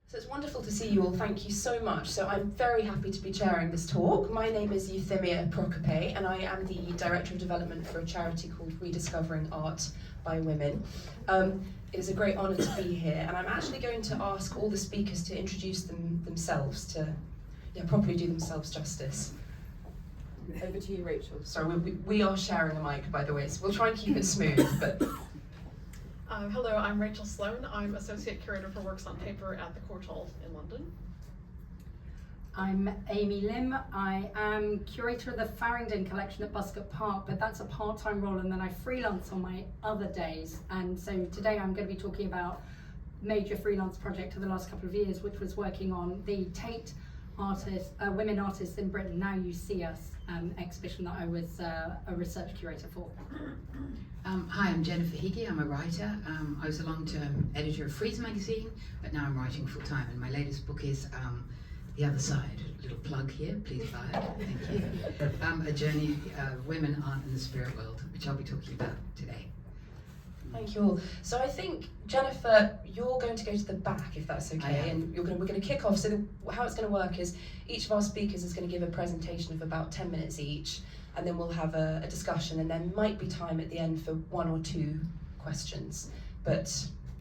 So it's wonderful to see you all, thank you so much. So I'm very happy to be chairing this talk. My name is Euthymia Prokope and I am the Director of Development for a charity called Rediscovering Art by Women. It is a great honour to be here, and I'm actually going to ask all the speakers to introduce themselves, to properly do themselves justice. Over to you, Rachel. Sorry, we are sharing a mic, by the way, so we'll try and keep it smooth. But hello, I'm Rachel Sloan. I'm Associate Curator for Works on Paper at the Courtauld in London. I'm Amy Lim. I am Curator of the Farringdon Collection at Buscott Park, but that's a part-time role, and then I freelance on my other days. And so today I'm going to be talking about major freelance project of the last couple of years, which was working on the Tate Women Artists in Britain, Now You See Us exhibition that I was a research curator for. Hi, I'm Jennifer Higgie. I'm a writer. I was a long-term editor of Frieze magazine, but now I'm writing full-time, and my latest book is The Other Side. Little plug here, please buy it. Thank you. A journey of women, art, and the spirit world, which I'll be talking about today. thank you all. So I think, Jennifer, you're going to go to the back, if that's okay, and we're going to kick off. So how it's going to work is each of our speakers is going to give a presentation of about 10 minutes each, and then we'll have a discussion, and there might be time at the end for 1 or 2 questions. But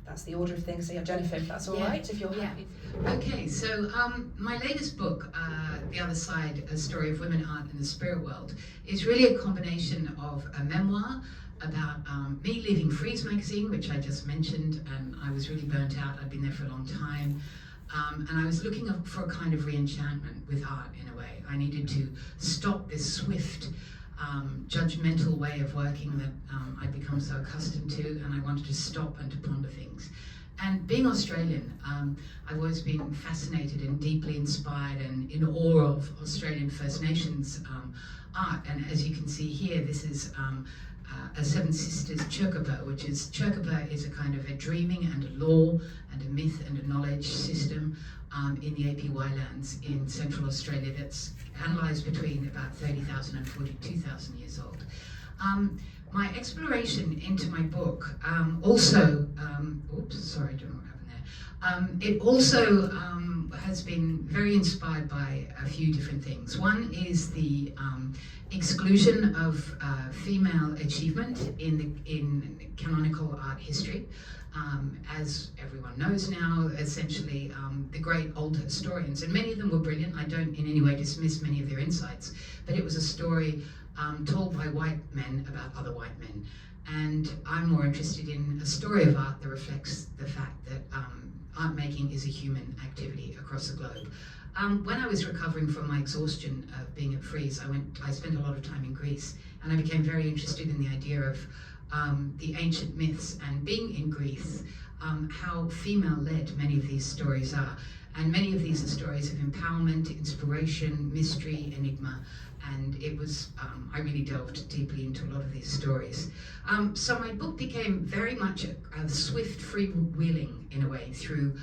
that's the order of things. So yeah, Jennifer, if that's all right, if you're happy. Okay, so my latest book, The Other Side, A Story of Women, Art, and the Spirit World, is really a combination of a memoir about me leaving Frieze magazine, which I just mentioned, and I was really burnt out. I'd been there for a long time, and I was looking for a kind of re-enchantment with art in a way. I needed to stop this swift, judgmental way of working that I'd become so accustomed to, and I wanted to stop and to ponder things. And being Australian, I've always been fascinated and deeply inspired and in awe of Australian First Nations art. And as you can see here, this is a Seven Sisters churkaba, which is a kind of a dreaming and a law and a myth and a knowledge system in the APY lands in Central Australia that's analysed between about 30,000 and 42,000 years old. My exploration into my book also, oops, sorry, I don't know what happened there. It also has been very inspired by a few different things. One is the exclusion of female achievement in canonical art history. As everyone knows now, essentially the great old historians, and many of them were brilliant, I don't in any way dismiss many of their insights, but it was a story told by white men about other white men. And I'm more interested in a story of art that reflects the fact that art making is a human activity across the globe. When I was recovering from my exhaustion of being at Frieze, I spent a lot of time in Greece, and I became very interested in the idea of the ancient myths, and being in Greece, how female-led many of these stories are. And many of these are stories of empowerment, inspiration, mystery, enigma, and it was, I really delved deeply into a lot of these stories. So my book became very much a swift freewheeling, in a way, through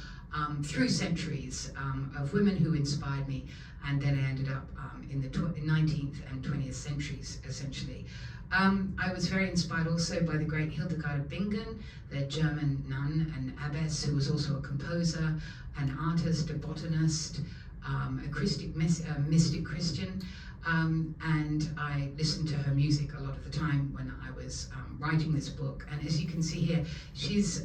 centuries of women who inspired me, and then I ended up in the 19th and 20th centuries, essentially. I was very inspired also by the great Hildegard of Bingen, the German nun and abbess, who was also a composer, an artist, a botanist, a mystic Christian, and I listened to her music a lot of the time when I was writing this book. And as you can see here, she's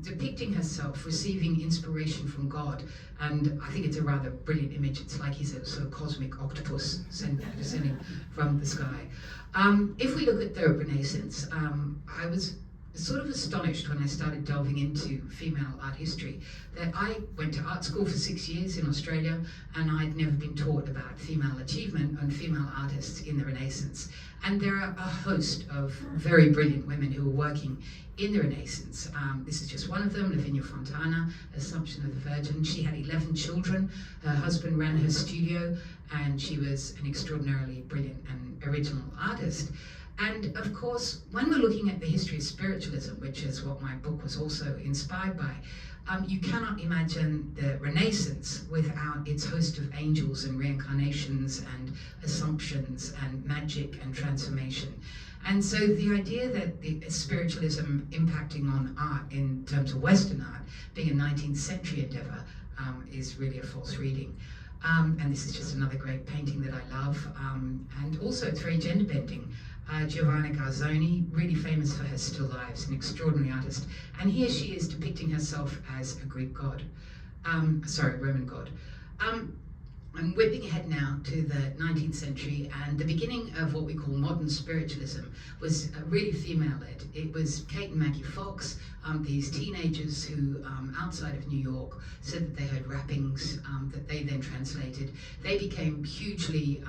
depicting herself receiving inspiration from God, and I think it's a rather brilliant image. It's like he's a sort of cosmic octopus descending from the sky. If we look at the Renaissance, I was sort of astonished when I started delving into female art history that I went to art school for 6 years in Australia, and I'd never been taught about female achievement and female artists in the Renaissance. And there are a host of very brilliant women who were working in the Renaissance. This is just one of them, Lavinia Fontana, Assumption of the Virgin. She had 11 children. Her husband ran her studio, and she was an extraordinarily brilliant and original artist. And of course, when we're looking at the history of spiritualism, which is what my book was also inspired by, you cannot imagine the Renaissance without its host of angels and reincarnations and assumptions and magic and transformation. And so the idea that the spiritualism impacting on art in terms of Western art being a 19th century endeavor is really a false reading. And this is just another great painting that I love. And also it's very gender bending. Giovanna Garzoni, really famous for her still lifes, an extraordinary artist. And here she is depicting herself as a Greek god. Roman god. I'm whipping ahead now to the 19th century, and the beginning of what we call modern spiritualism was really female-led. It was Kate and Maggie Fox, these teenagers who, outside of New York, said that they heard rappings that they then translated. They became hugely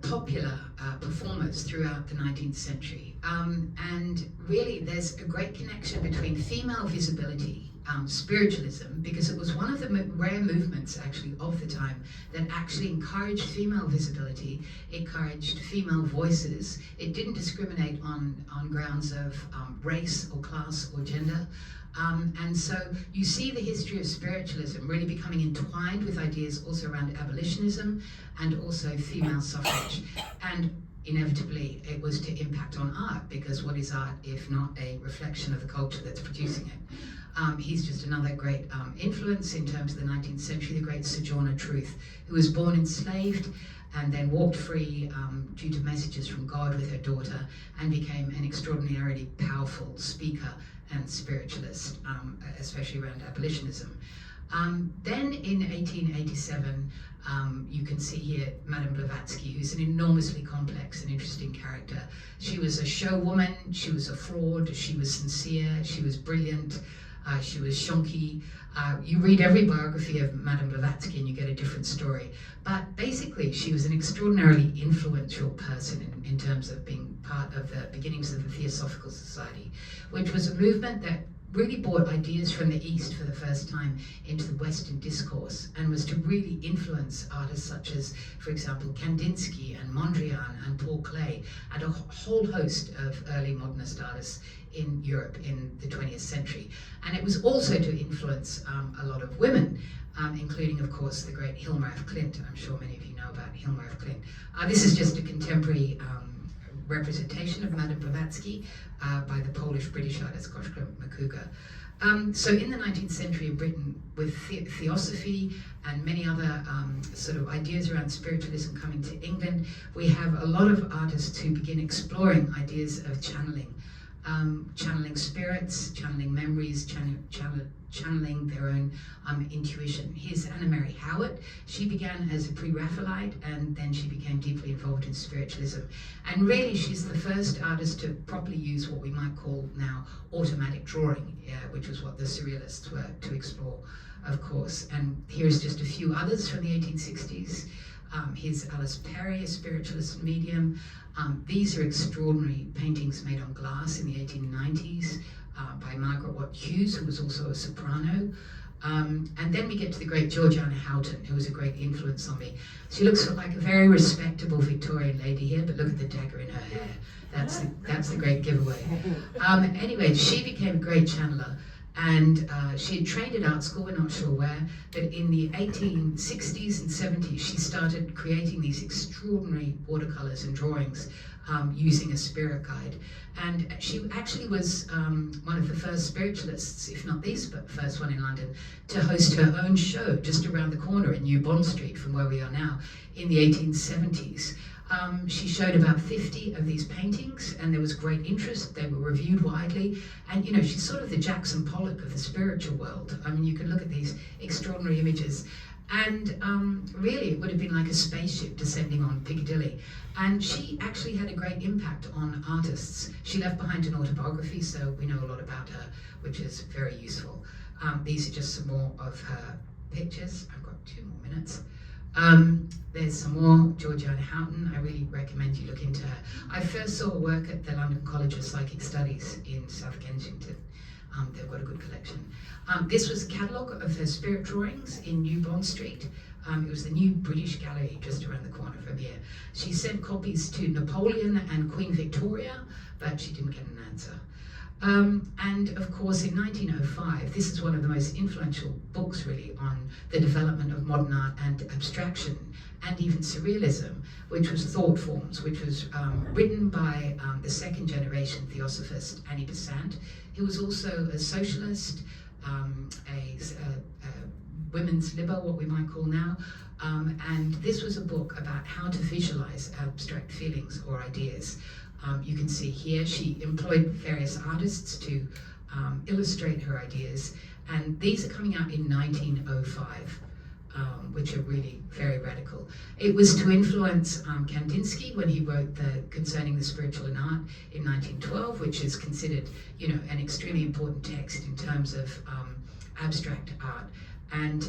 popular performers throughout the 19th century. And really there's a great connection between female visibility, spiritualism, because it was one of the rare movements actually of the time that actually encouraged female visibility, encouraged female voices. It didn't discriminate on grounds of race or class or gender. And so you see the history of spiritualism really becoming entwined with ideas also around abolitionism and also female suffrage. And inevitably it was to impact on art, because what is art if not a reflection of the culture that's producing it? He's just another great influence in terms of the 19th century, the great Sojourner Truth, who was born enslaved and then walked free due to messages from God with her daughter, and became an extraordinarily powerful speaker and spiritualist, especially around abolitionism. Then in 1887, you can see here Madame Blavatsky, who's an enormously complex and interesting character. She was a show woman, she was a fraud, she was sincere, she was brilliant, she was shonky. You read every biography of Madame Blavatsky and you get a different story. But basically, she was an extraordinarily influential person in terms of being part of the beginnings of the Theosophical Society, which was a movement that really brought ideas from the East for the first time into the Western discourse, and was to really influence artists such as, for example, Kandinsky and Mondrian and Paul Klee, and a whole host of early modernist artists in Europe in the 20th century. And it was also to influence a lot of women, including, of course, the great Hilma af Klint. I'm sure many of you know about Hilma af Klint. This is just a contemporary representation of Madame Blavatsky by the Polish-British artist Koszka Makuga. So in the 19th century in Britain, with theosophy and many other sort of ideas around spiritualism coming to England, we have a lot of artists who begin exploring ideas of channeling. Channeling spirits, channeling memories, channeling their own intuition. Here's Anna Mary Howard. She began as a pre-Raphaelite, and then she became deeply involved in spiritualism. And really she's the first artist to properly use what we might call now automatic drawing, which was what the surrealists were to explore, of course. And here's just a few others from the 1860s. Here's Alice Perry, a spiritualist medium. These are extraordinary paintings made on glass in the 1890s by Margaret Watt Hughes, who was also a soprano. And then we get to the great Georgiana Houghton, who was a great influence on me. She looks like a very respectable Victorian lady here, but look at the dagger in her hair. That's the great giveaway. Anyway, she became a great channeler. And she had trained at art school, we're not sure where, but in the 1860s and 70s she started creating these extraordinary watercolors and drawings using a spirit guide. And she actually was one of the first spiritualists, if not the first one in London, to host her own show just around the corner in New Bond Street from where we are now in the 1870s. She showed about 50 of these paintings, and there was great interest. They were reviewed widely, and you know, she's sort of the Jackson Pollock of the spiritual world. I mean, you can look at these extraordinary images, and really it would have been like a spaceship descending on Piccadilly. And she actually had a great impact on artists. She left behind an autobiography, so we know a lot about her, which is very useful. These are just some more of her pictures. I've got 2 more minutes. There's some more Georgiana Houghton. I really recommend you look into her. I first saw her work at the London College of Psychic Studies in South Kensington. They've got a good collection. This was a catalogue of her spirit drawings in New Bond Street. It was the new British Gallery just around the corner from here. She sent copies to Napoleon and Queen Victoria, but she didn't get an answer. And of course in 1905, this is one of the most influential books really on the development of modern art and abstraction and even surrealism, which was Thought Forms, which was written by the second generation theosophist Annie Besant, who was also a socialist, a women's liber, what we might call now. And this was a book about how to visualize abstract feelings or ideas. You can see here she employed various artists to illustrate her ideas, and these are coming out in 1905, which are really very radical. It was to influence Kandinsky when he wrote Concerning the Spiritual in Art in 1912, which is considered, an extremely important text in terms of abstract art. And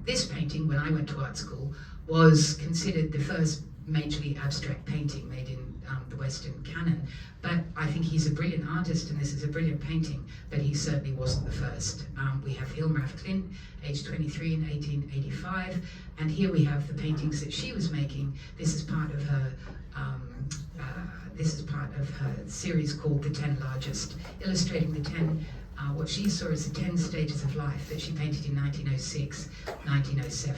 this painting, when I went to art school, was considered the first majorly abstract painting made in the Western canon. But I think he's a brilliant artist, and this is a brilliant painting, but he certainly wasn't the first. We have Hilma af Klint, aged 23 in 1885, and here we have the paintings that she was making. This is part of her series called The 10 Largest, illustrating the 10 what she saw as the 10 stages of life that she painted in 1906, 1907.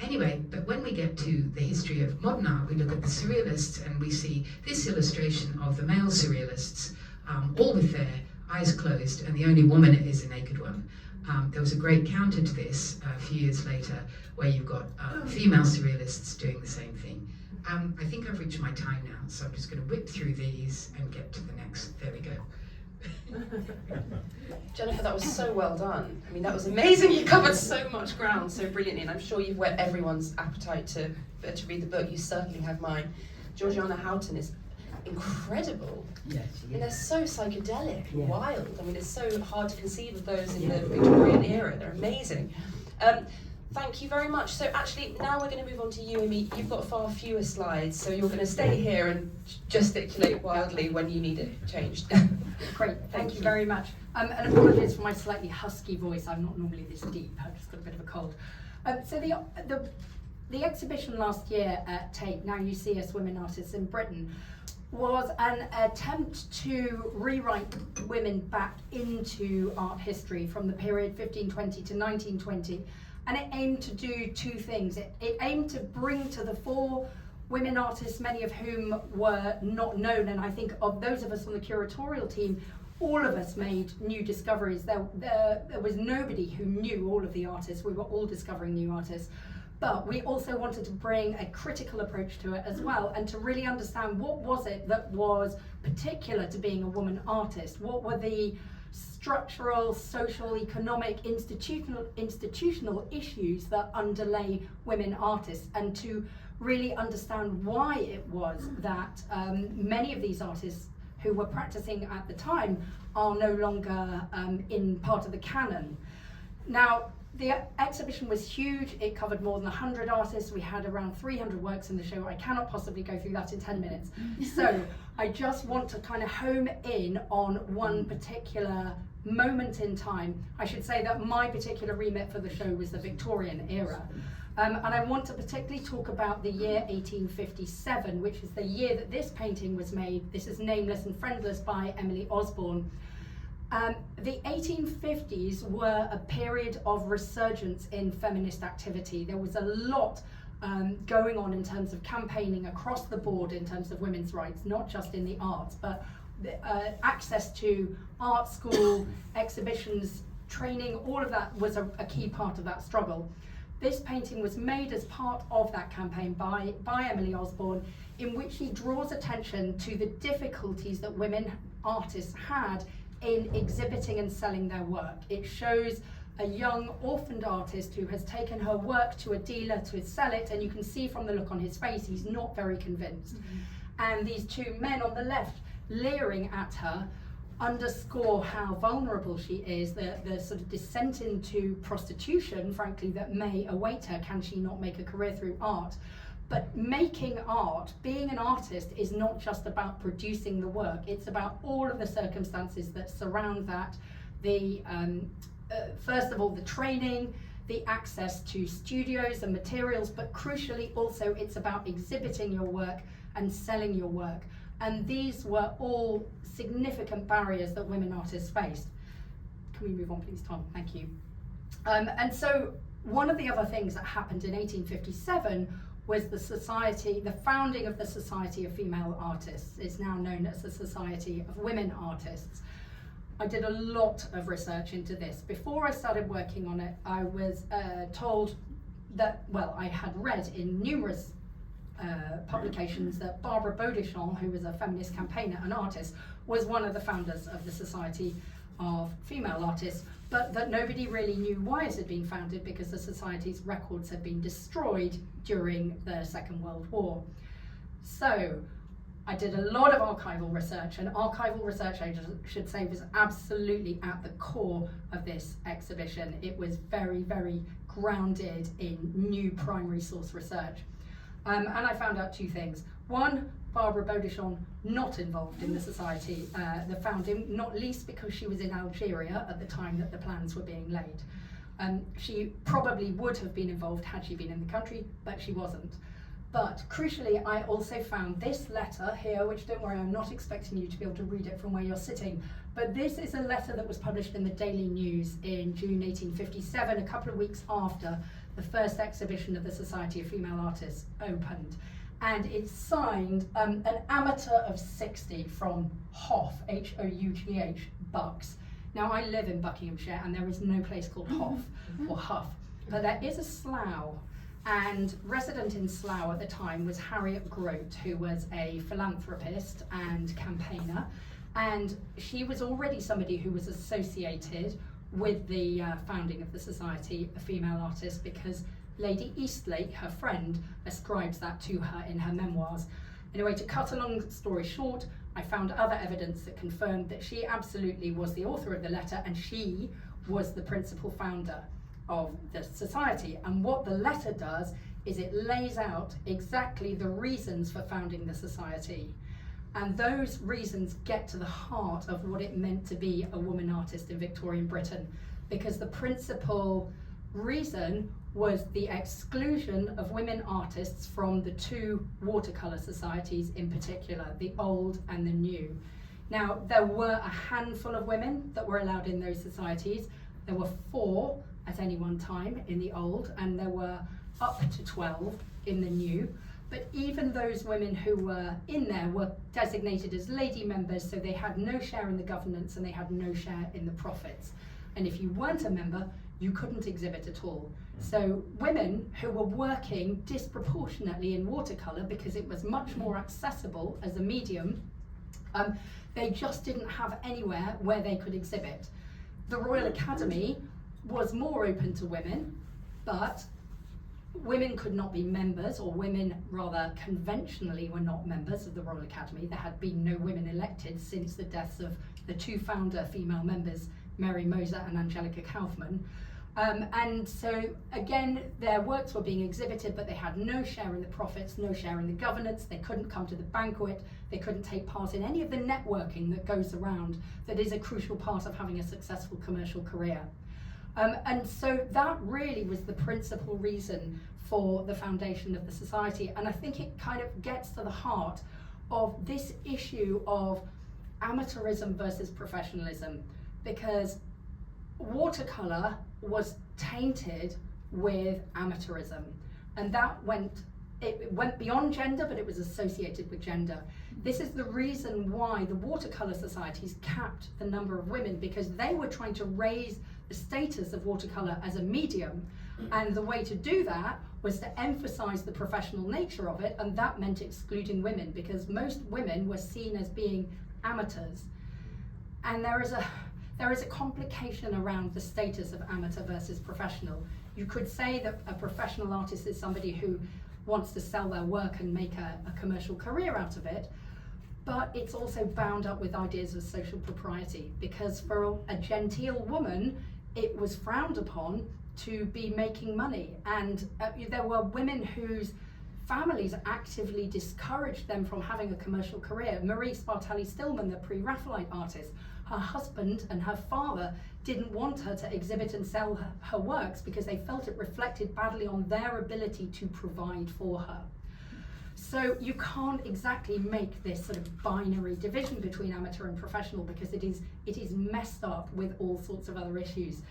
Anyway, but when we get to the history of modern art, we look at the surrealists and we see this illustration of the male surrealists, all with their eyes closed, and the only woman is a naked one. There was a great counter to this a few years later, where you've got female surrealists doing the same thing. I think I've reached my time now, so I'm just going to whip through these and get to the next. There we go. Jennifer, that was so well done. I mean, that was amazing. You covered so much ground so brilliantly, and I'm sure you've whet everyone's appetite to read the book. You certainly have mine. Georgiana Houghton is incredible. Yes, And they're so psychedelic and Yeah. wild. I mean, it's so hard to conceive of those in the Victorian era. They're amazing. Thank you very much. So actually, now we're going to move on to you, Amy. You've got far fewer slides, so you're going to stay here and gesticulate wildly when you need it changed. Great, thank you very much. And apologies for my slightly husky voice. I'm not normally this deep. I've just got a bit of a cold. So the exhibition last year at Tate, Now You See Us Women Artists in Britain, was an attempt to rewrite women back into art history from the period 1520 to 1920. And it aimed to do two things. It aimed to bring to the fore women artists, many of whom were not known. And I think of those of us on the curatorial team, all of us made new discoveries. There was nobody who knew all of the artists. We were all discovering new artists. But we also wanted to bring a critical approach to it as well, and to really understand what was it that was particular to being a woman artist. What were the structural, social, economic, institutional issues that underlay women artists, and to really understand why it was that many of these artists who were practicing at the time are no longer in part of the canon. Now, the exhibition was huge. It covered more than 100 artists. We had around 300 works in the show. I cannot possibly go through that in 10 minutes. So I just want to kind of home in on one particular moment in time. I should say that my particular remit for the show was the Victorian era. And I want to particularly talk about the year 1857, which is the year that this painting was made. This is Nameless and Friendless by Emily Osborne. The 1850s were a period of resurgence in feminist activity. There was a lot going on in terms of campaigning across the board in terms of women's rights, not just in the arts, but access to art school, exhibitions, training, all of that was a key part of that struggle. This painting was made as part of that campaign by Emily Osborne, in which she draws attention to the difficulties that women artists had in exhibiting and selling their work. It shows a young orphaned artist who has taken her work to a dealer to sell it, and you can see from the look on his face he's not very convinced. And these two men on the left leering at her underscore how vulnerable she is, the sort of descent into prostitution, frankly, that may await her. Can she not make a career through art? But making art, being an artist, is not just about producing the work. It's about all of the circumstances that surround that. First of all, the training, the access to studios and materials, but crucially also it's about exhibiting your work and selling your work. And these were all significant barriers that women artists faced. Can we move on, please, Tom? Thank you. And so one of the other things that happened in 1857 was the founding of the Society of Female Artists. It's now known as the Society of Women Artists. I did a lot of research into this. Before I started working on it, I was told that, well, I had read in numerous publications that Barbara Beaudeschamps, who was a feminist campaigner and artist, was one of the founders of the Society of Female Artists, but that nobody really knew why it had been founded because the Society's records had been destroyed during the Second World War. So I did a lot of archival research, and archival research, I should say, was absolutely at the core of this exhibition. It was very, very grounded in new primary source research. And I found out two things. One, Barbara Beaudeschamps not involved in the Society, the founding, not least because she was in Algeria at the time that the plans were being laid. She probably would have been involved had she been in the country, but she wasn't. But crucially, I also found this letter here, which, don't worry, I'm not expecting you to be able to read it from where you're sitting, but this is a letter that was published in the Daily News in June 1857, a couple of weeks after the first exhibition of the Society of Female Artists opened. And it's signed an amateur of 60 from Hough, H-O-U-G-H, Bucks. Now, I live in Buckinghamshire, and there is no place called Hough or Hough, but there is a Slough. And resident in Slough at the time was Harriet Grote, who was a philanthropist and campaigner. And she was already somebody who was associated with the founding of the Society of Female Artists because Lady Eastlake, her friend, ascribes that to her in her memoirs. Anyway, to cut a long story short, I found other evidence that confirmed that she absolutely was the author of the letter, and she was the principal founder of the Society. And what the letter does is it lays out exactly the reasons for founding the Society. And those reasons get to the heart of what it meant to be a woman artist in Victorian Britain, because the principal reason was the exclusion of women artists from the two watercolour societies in particular, the old and the new. Now, there were a handful of women that were allowed in those societies. There were 4 at any one time in the old, and there were up to 12 in the new. But even those women who were in there were designated as lady members, so they had no share in the governance and they had no share in the profits. And if you weren't a member, you couldn't exhibit at all. So women who were working disproportionately in watercolour because it was much more accessible as a medium, they just didn't have anywhere where they could exhibit. The Royal Academy was more open to women, but women could not be members, or women rather conventionally were not members of the Royal Academy. There had been no women elected since the deaths of the 2 founder female members, Mary Moser and Angelica Kaufman. And so again, their works were being exhibited, but they had no share in the profits, no share in the governance. They couldn't come to the banquet. They couldn't take part in any of the networking that goes around, that is a crucial part of having a successful commercial career. And so that really was the principal reason for the foundation of the Society. And I think it kind of gets to the heart of this issue of amateurism versus professionalism, because watercolour was tainted with amateurism, and that went beyond gender, but it was associated with gender. This is the reason why the watercolour societies capped the number of women, because they were trying to raise the status of watercolour as a medium, and the way to do that was to emphasise the professional nature of it, and that meant excluding women, because most women were seen as being amateurs. And there is a complication around the status of amateur versus professional. You could say that a professional artist is somebody who wants to sell their work and make a commercial career out of it, but it's also bound up with ideas of social propriety, because for a genteel woman, it was frowned upon to be making money. And there were women whose families actively discouraged them from having a commercial career. Marie Spartelli-Stillman, the pre-Raphaelite artist, her husband and her father didn't want her to exhibit and sell her works because they felt it reflected badly on their ability to provide for her. So you can't exactly make this sort of binary division between amateur and professional, because it is messed up with all sorts of other issues.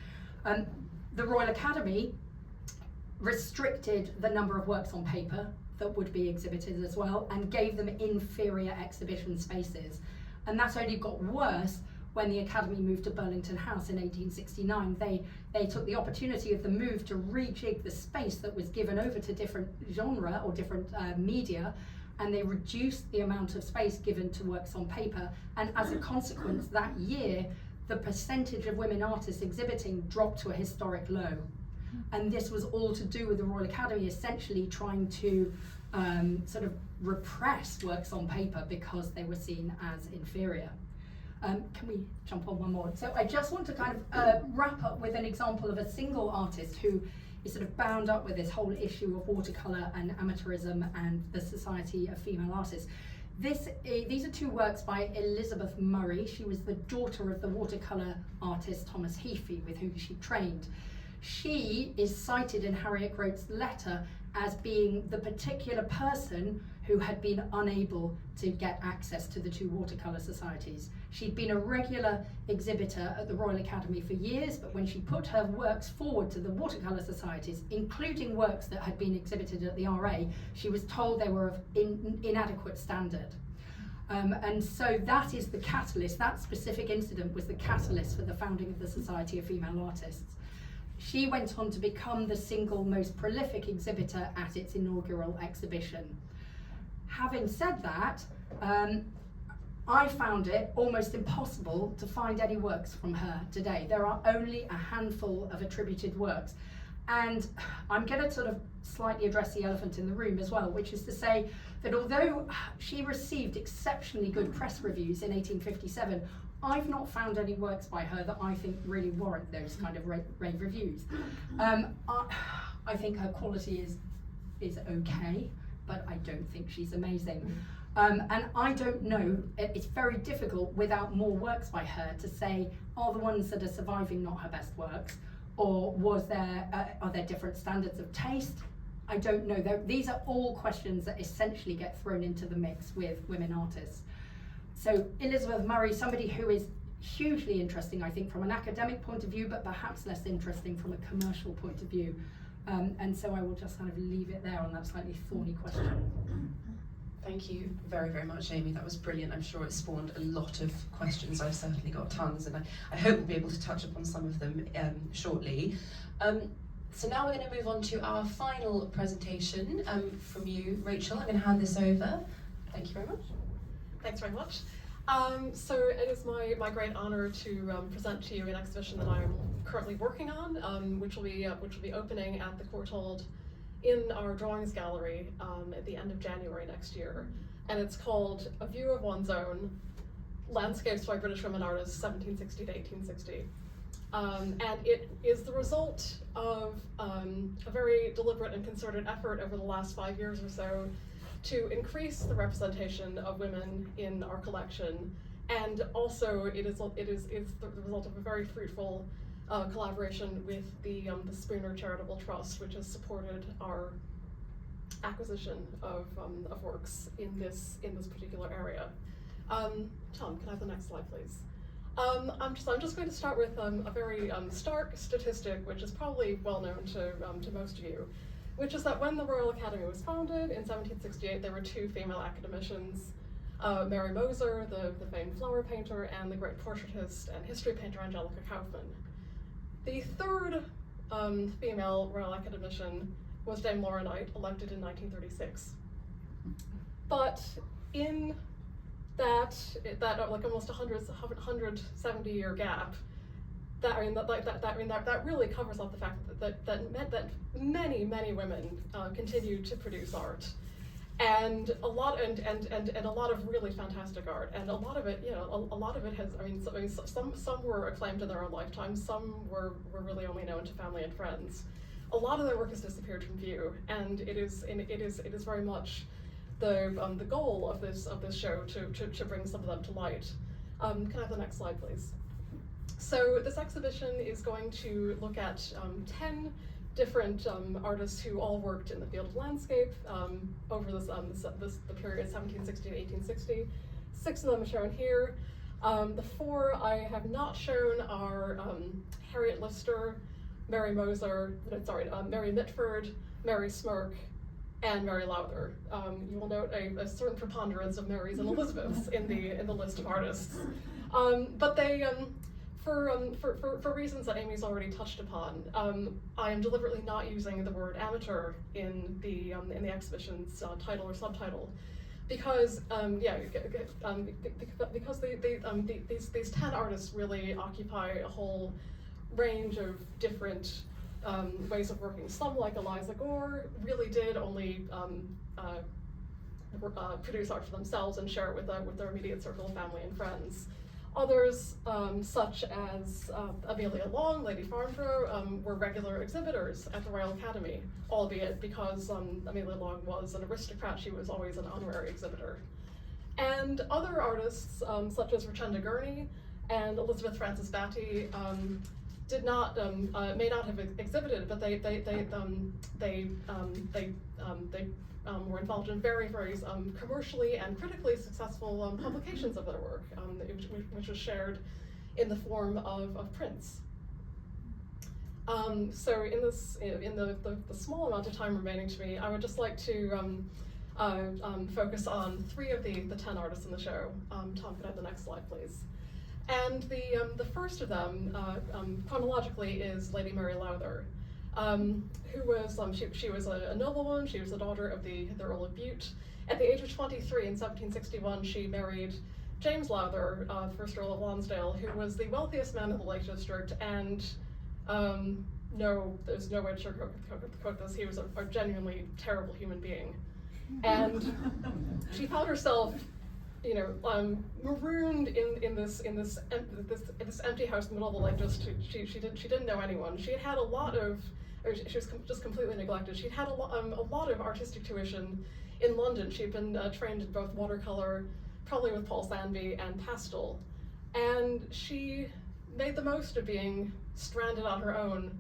The Royal Academy restricted the number of works on paper that would be exhibited as well, and gave them inferior exhibition spaces. And that only got worse when the Academy moved to Burlington House in 1869, they took the opportunity of the move to rejig the space that was given over to different genre or different media, and they reduced the amount of space given to works on paper. And as a consequence, that year, the percentage of women artists exhibiting dropped to a historic low. And this was all to do with the Royal Academy essentially trying to sort of repress works on paper because they were seen as inferior. Can we jump on one more? So I just want to kind of wrap up with an example of a single artist who is sort of bound up with this whole issue of watercolour and amateurism and the Society of Female Artists. These are two works by Elizabeth Murray. She was the daughter of the watercolour artist Thomas Heafy, with whom she trained. She is cited in Harriet Grote's letter as being the particular person who had been unable to get access to the two watercolour societies. She'd been a regular exhibitor at the Royal Academy for years, but when she put her works forward to the watercolour societies, including works that had been exhibited at the RA, she was told they were of inadequate standard. And so that is the catalyst. That specific incident was the catalyst for the founding of the Society of Female Artists. She went on to become the single most prolific exhibitor at its inaugural exhibition. Having said that, I found it almost impossible to find any works from her today. There are only a handful of attributed works. And I'm going to sort of slightly address the elephant in the room as well, which is to say that although she received exceptionally good press reviews in 1857, I've not found any works by her that I think really warrant those kind of rave reviews. I think her quality is okay, but I don't think she's amazing. And I don't know, it's very difficult without more works by her to say, are the ones that are surviving not her best works, or are there different standards of taste? I don't know. These are all questions that essentially get thrown into the mix with women artists. So Elizabeth Murray, somebody who is hugely interesting, I think, from an academic point of view, but perhaps less interesting from a commercial point of view. And so I will just kind of leave it there on that slightly thorny question. Thank you very, very much, Amy. That was brilliant. I'm sure it spawned a lot of questions. I've certainly got tons, and I hope we'll be able to touch upon some of them shortly. So now we're going to move on to our final presentation from you, Rachel. I'm going to hand this over. Thank you very much. Thanks very much. So it is my great honour to present to you an exhibition that I'm currently working on, which will be opening at the Courtauld in our drawings gallery at the end of January next year, and it's called A View of One's Own: Landscapes by British Women Artists 1760 to 1860. And it is the result of a very deliberate and concerted effort over the last 5 years or so to increase the representation of women in our collection, and also it is the result of a very fruitful collaboration with the Spooner Charitable Trust, which has supported our acquisition of works in this particular area. Tom, can I have the next slide, please? I'm just going to start with a very stark statistic, which is probably well known to most of you, which is that when the Royal Academy was founded in 1768, there were two female academicians, Mary Moser, the famed flower painter, and the great portraitist and history painter Angelica Kaufmann. The third female Royal Academician was Dame Laura Knight, elected in 1936. But in that like almost 170-year gap, that really covers up the fact that many women continue to produce art, and a lot of really fantastic art, and a lot of it, has, some were acclaimed in their own lifetime, some were really only known to family and friends. A lot of their work has disappeared from view, and it is very much the goal of this show to bring some of them to light. Can I have the next slide, please? So this exhibition is going to look at 10 different artists who all worked in the field of landscape over the period 1760 to 1860. 6 of them are shown here. The 4 I have not shown are Harriet Lister, Mary Mitford, Mary Smirk, and Mary Lowther. You will note a certain preponderance of Marys and Elizabeths in the list of artists. But they, for reasons that Amy's already touched upon, I am deliberately not using the word amateur in the exhibition's title or subtitle, because because these 10 artists really occupy a whole range of different ways of working. Some, like Eliza Gore, really did only produce art for themselves and share it with their immediate circle of family and friends. Others, such as Amelia Long, Lady Farnborough, were regular exhibitors at the Royal Academy, albeit because Amelia Long was an aristocrat, she was always an honorary exhibitor. And other artists, such as Richenda Gurney and Elizabeth Frances Batty, did not, may not have exhibited, but they were involved in very commercially and critically successful publications of their work, which was shared in the form of prints. So in the small amount of time remaining to me, I would just like to focus on 3 of the 10 artists in the show. Tom, could I have the next slide, please? And the first of them, chronologically, is Lady Mary Lowther, who was, she was a noblewoman. She was the daughter of the Earl of Bute. At the age of 23 in 1761, she married James Lowther, first Earl of Lonsdale, who was the wealthiest man in the Lake District, and there's no way to sugarcoat this, he was a genuinely terrible human being. And she found herself, marooned in this empty house in the middle of the Lake District. She didn't know anyone. She had a lot of, she was just completely neglected. She'd had a lot of artistic tuition in London. She'd been trained in both watercolor, probably with Paul Sandby, and pastel. And she made the most of being stranded on her own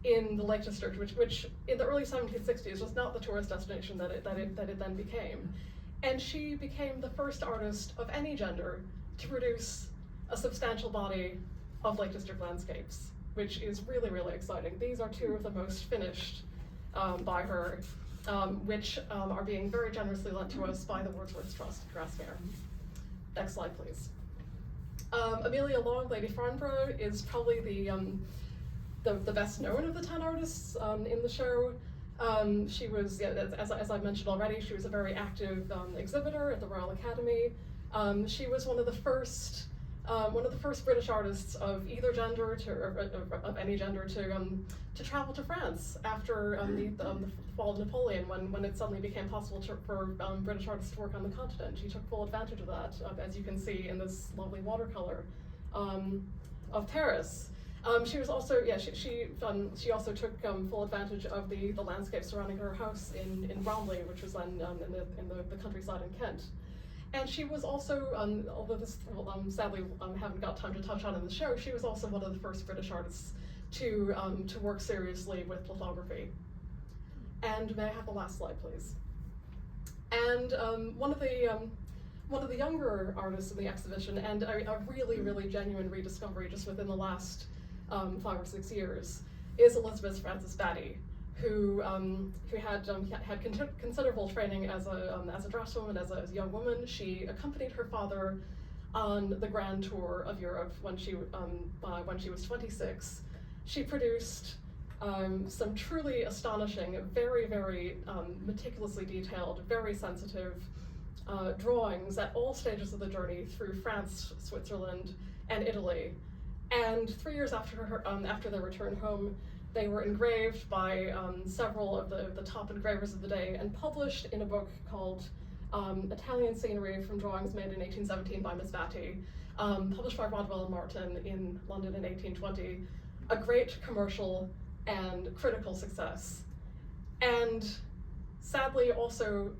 in the Lake District, which in the early 1760s was not the tourist destination that it then became. And she became the first artist of any gender to produce a substantial body of Lake District landscapes, which is really, really exciting. These are 2 of the most finished by her, which are being very generously lent to us by the Wordsworth Trust, Grasmere. Next slide, please. Amelia Long, Lady Farnborough, is probably the best known of the 10 artists in the show. She was, as I mentioned already, she was a very active exhibitor at the Royal Academy. She was one of the first British artists of either gender of any gender to travel to France after the fall of Napoleon, when it suddenly became possible for British artists to work on the continent. She took full advantage of that, as you can see in this lovely watercolor of Paris. She was also, she also took full advantage of the landscape surrounding her house in Bromley, which was then in the countryside in Kent. And she was also, although this sadly haven't got time to touch on in the show, she was also one of the first British artists to work seriously with lithography. And may I have the last slide, please? And one of the younger artists in the exhibition, and a really, really genuine rediscovery just within the last 5 or 6 years, is Elizabeth Frances Batty, who had considerable training as a draftswoman, as a young woman. She accompanied her father on the grand tour of Europe when she was 26. She produced some truly astonishing, very, very meticulously detailed, very sensitive drawings at all stages of the journey through France, Switzerland, and Italy. And 3 years after their return home, they were engraved by several of the top engravers of the day and published in a book called Italian Scenery from Drawings Made in 1817 by Miss Batty, published by Rodwell and Martin in London in 1820. A great commercial and critical success. And sadly also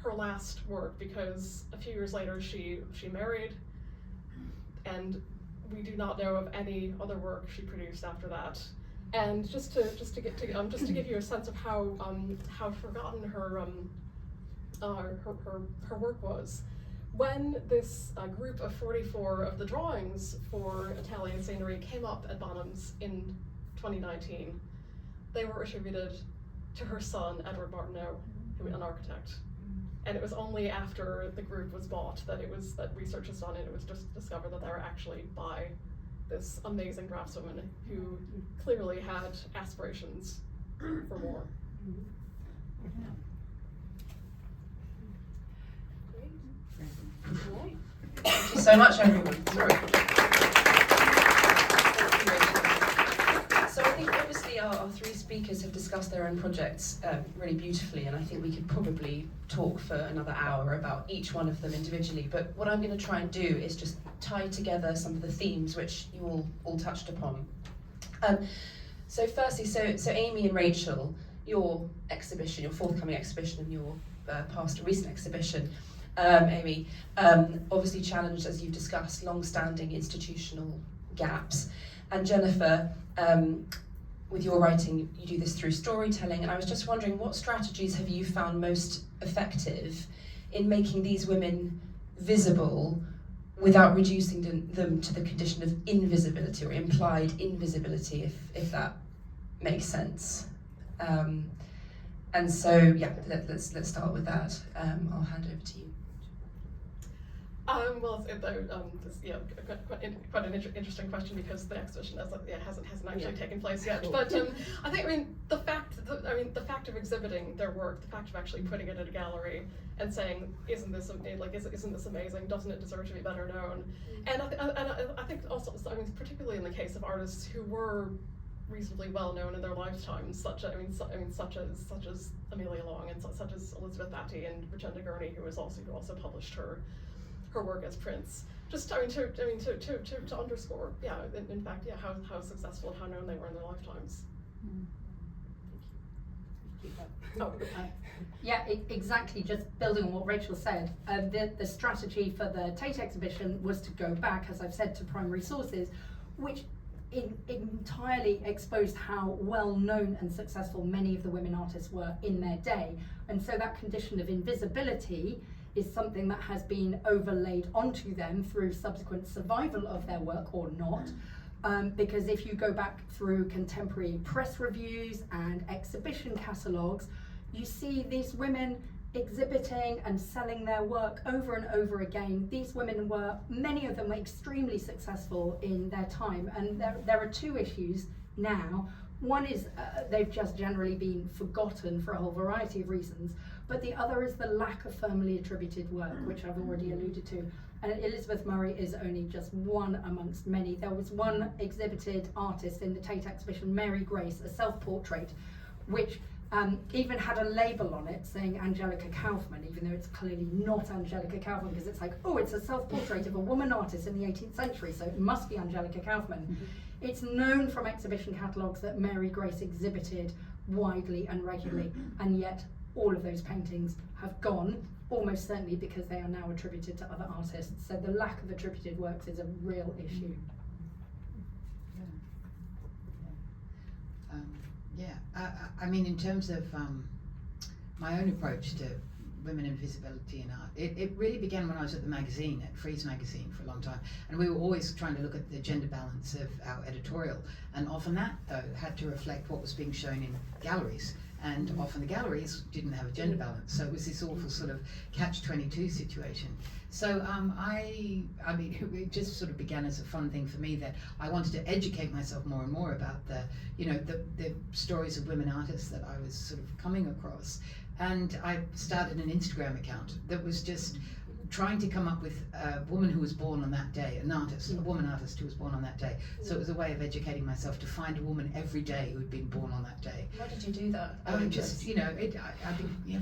her last work, because a few years later she married, and we do not know of any other work she produced after that. And just to give you a sense of how forgotten her work was, when this group of 44 of the drawings for Italian Scenery came up at Bonhams in 2019, they were attributed to her son, Edward Martineau, who was an architect. And it was only after the group was bought that research was done, and it was just discovered that they were actually by this amazing draftswoman who clearly had aspirations for more. Right. Thank you so much, everyone. Sorry. So I think obviously our three speakers have discussed their own projects really beautifully, and I think we could probably talk for another hour about each one of them individually. But what I'm going to try and do is just tie together some of the themes which you all touched upon. So firstly, so Amy and Rachel, your exhibition, your forthcoming exhibition, and your recent exhibition, Amy, obviously challenged, as you've discussed, long-standing institutional gaps. And Jennifer, with your writing, you do this through storytelling, and I was just wondering, what strategies have you found most effective in making these women visible without reducing them to the condition of invisibility or implied invisibility, if that makes sense? And so, yeah, let's start with that. I'll hand over to you. Well, quite an interesting question, because the exhibition hasn't actually taken place yet. But I think the fact of exhibiting their work, the fact of actually putting it in a gallery and saying, isn't this amazing? Doesn't it deserve to be better known? And I think also, particularly in the case of artists who were reasonably well known in their lifetimes, such as Amelia Long, and such as Elizabeth Batty and Regina Gurney, who also published her work as prints. Just to underscore, in fact, how successful and how known they were in their lifetimes. Yeah, exactly. Just building on what Rachel said, the strategy for the Tate exhibition was to go back, as I've said, to primary sources, which entirely exposed how well known and successful many of the women artists were in their day. And so that condition of invisibility is something that has been overlaid onto them through subsequent survival of their work or not. Because if you go back through contemporary press reviews and exhibition catalogues, you see these women exhibiting and selling their work over and over again. These women many of them were extremely successful in their time, and there are two issues now. One is they've just generally been forgotten for a whole variety of reasons, but the other is the lack of firmly attributed work, which I've already alluded to. And Elizabeth Murray is only just one amongst many. There was one exhibited artist in the Tate exhibition, Mary Grace, a self-portrait, which even had a label on it saying Angelica Kaufman, even though it's clearly not Angelica Kaufman, because it's like, oh, it's a self-portrait of a woman artist in the 18th century, so it must be Angelica Kaufman. Mm-hmm. It's known from exhibition catalogues that Mary Grace exhibited widely and regularly, and yet all of those paintings have gone, almost certainly because they are now attributed to other artists. So the lack of attributed works is a real issue. I mean, in terms of my own approach to women and visibility in art, it really began when I was at the magazine, at Frieze magazine, for a long time, and we were always trying to look at the gender balance of our editorial, and often that, though, had to reflect what was being shown in galleries, and often the galleries didn't have a gender balance, so it was this awful sort of catch-22 situation. So I mean, it just sort of began as a fun thing for me, that I wanted to educate myself more and more about the stories of women artists that I was sort of coming across. And I started an Instagram account that was just trying to come up with a woman who was born on that day, a woman artist who was born on that day. So it was a way of educating myself to find a woman every day who had been born on that day. How did you do that? I